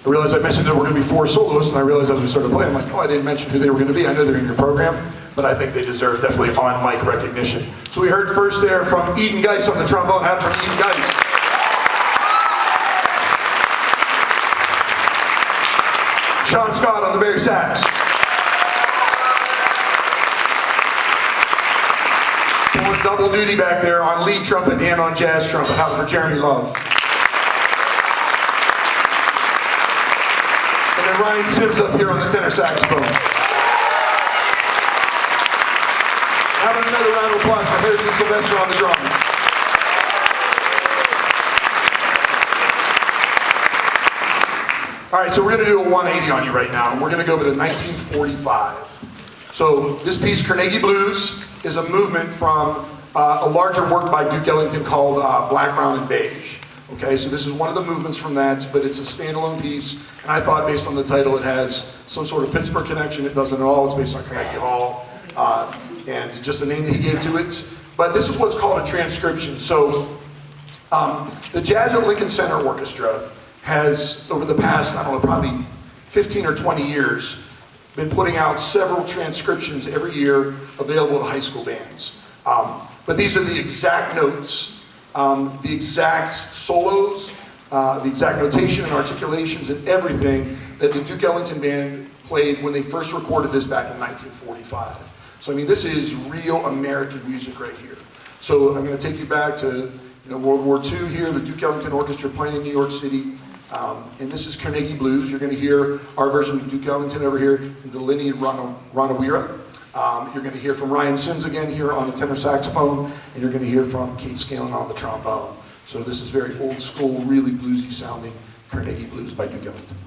I realized I mentioned there were going to be 4 soloists, and I realized as we started playing, I'm like, oh, I didn't mention who they were going to be. I know they're in your program, but I think they deserve definitely on-mic recognition. So we heard first there from Eden Geis on the trombone. How from Eden Geis? Sean Scott on the bass sax. Doing double duty back there on lead trumpet and on jazz trumpet. How for Jeremy Love. And then Ryan Sims up here on the tenor saxophone. Having another round of applause for Harrison Sylvester on the drums. All right, so we're going to do a 180 on you right now. We're going to go over to 1945. So this piece, Carnegie Blues, is a movement from a larger work by Duke Ellington called Black, Brown, and Beige. Okay, so this is one of the movements from that, but it's a standalone piece. And I thought based on the title it has some sort of Pittsburgh connection. It doesn't at all. It's based on Carnegie Hall and just the name that he gave to it. But this is what's called a transcription. So the Jazz at Lincoln Center Orchestra has, over the past, I don't know, probably 15 or 20 years, been putting out several transcriptions every year available to high school bands. But these are the exact notes, the exact solos, the exact notation and articulations and everything that the Duke Ellington Band played when they first recorded this back in 1945. So I mean, this is real American music right here. So I'm going to take you back to World War II here, the Duke Ellington Orchestra playing in New York City. And this is Carnegie Blues. You're going to hear our version of Duke Ellington over here in the Linney Ranawira. You're going to hear from Ryan Sims again here on the tenor saxophone, and you're going to hear from Kate Scanlon on the trombone. So this is very old school, really bluesy sounding Carnegie Blues by Duke Ellington.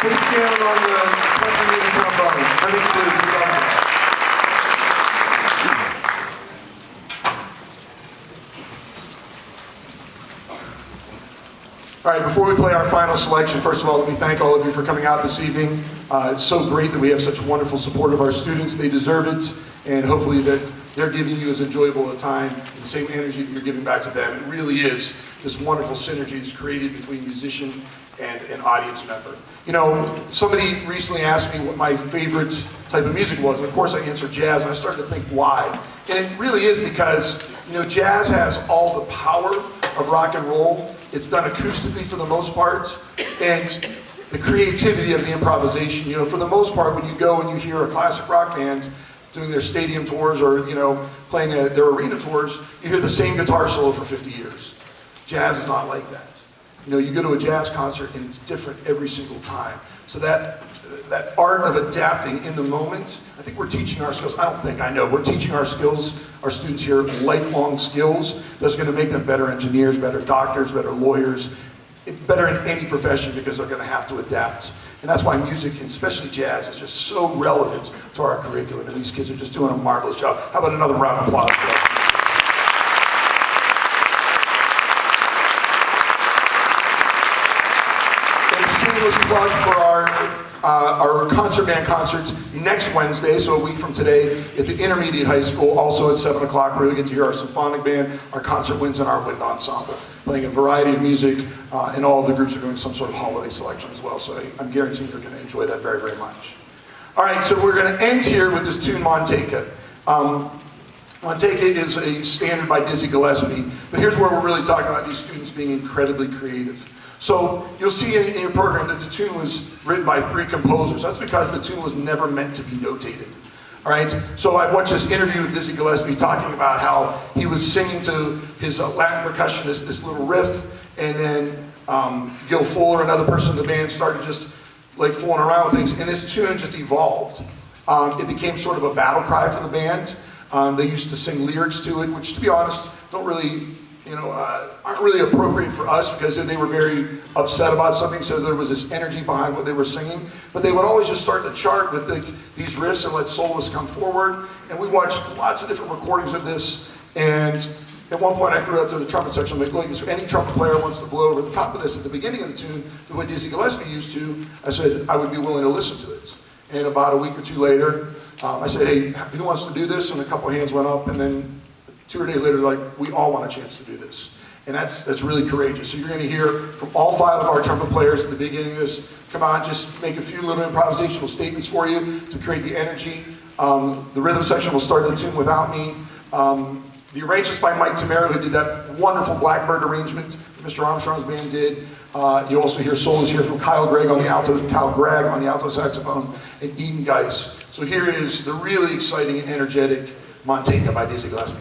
Please stand on the country music trombone. Carnegie Blues, we love you. All right, before we play our final selection, first of all, let me thank all of you for coming out this evening. It's so great that we have such wonderful support of our students. They deserve it, and hopefully that they're giving you as enjoyable a time, the same energy that you're giving back to them. It really is this wonderful synergy that's created between musician and an audience member. You know, somebody recently asked me what my favorite type of music was, and of course I answered jazz, and I started to think why. And it really is because, you know, jazz has all the power of rock and roll. It's done acoustically for the most part, and the creativity of the improvisation. You know, for the most part, when you go and you hear a classic rock band doing their stadium tours or, you know, playing their arena tours, you hear the same guitar solo for 50 years. Jazz is not like that. You know, you go to a jazz concert and it's different every single time. So that art of adapting in the moment, I think we're teaching our skills. I don't think, I know. We're teaching our skills, our students here, lifelong skills that's going to make them better engineers, better doctors, better lawyers, better in any profession because they're going to have to adapt. And that's why music, and especially jazz, is just so relevant to our curriculum. And these kids are just doing a marvelous job. How about another round of applause for us? Shameless plug for our concert band concerts next Wednesday, so a week from today, at the Intermediate High School, also at 7 o'clock, where we get to hear our symphonic band, our concert winds, and our wind ensemble, playing a variety of music, and all of the groups are doing some sort of holiday selection as well, so I'm guaranteeing you're going to enjoy that very, very much. All right, so we're going to end here with this tune, Manteca. Manteca is a standard by Dizzy Gillespie, but here's where we're really talking about these students being incredibly creative. So you'll see in your program that the tune was written by 3 composers. That's because the tune was never meant to be notated. All right. So I watched this interview with Dizzy Gillespie talking about how he was singing to his Latin percussionist this little riff, and then Gil Fuller, another person in the band, started just like fooling around with things, and this tune just evolved. It became sort of a battle cry for the band. They used to sing lyrics to it, which, to be honest, don't really, you know, aren't really appropriate for us because they were very upset about something, so there was this energy behind what they were singing. But they would always just start the chart with these riffs and let soloists come forward. And we watched lots of different recordings of this. And at one point I threw out to the trumpet section, like, look, if any trumpet player wants to blow over the top of this at the beginning of the tune, the way Dizzy Gillespie used to, I said I would be willing to listen to it. And about a week or 2 later, I said, hey, who wants to do this? And a couple hands went up, and then 2 or 3 days later, like, we all want a chance to do this. And that's really courageous. So you're going to hear from all 5 of our trumpet players at the beginning of this. Come on, just make a few little improvisational statements for you to create the energy. The rhythm section will start the tune without me. The arrangements by Mike Tamara, who did that wonderful Blackbird arrangement that Mr. Armstrong's band did. You also hear solos here from Kyle Gregg on the alto saxophone, and Eden Geis. So here is the really exciting and energetic Manteca by Dizzy Gillespie.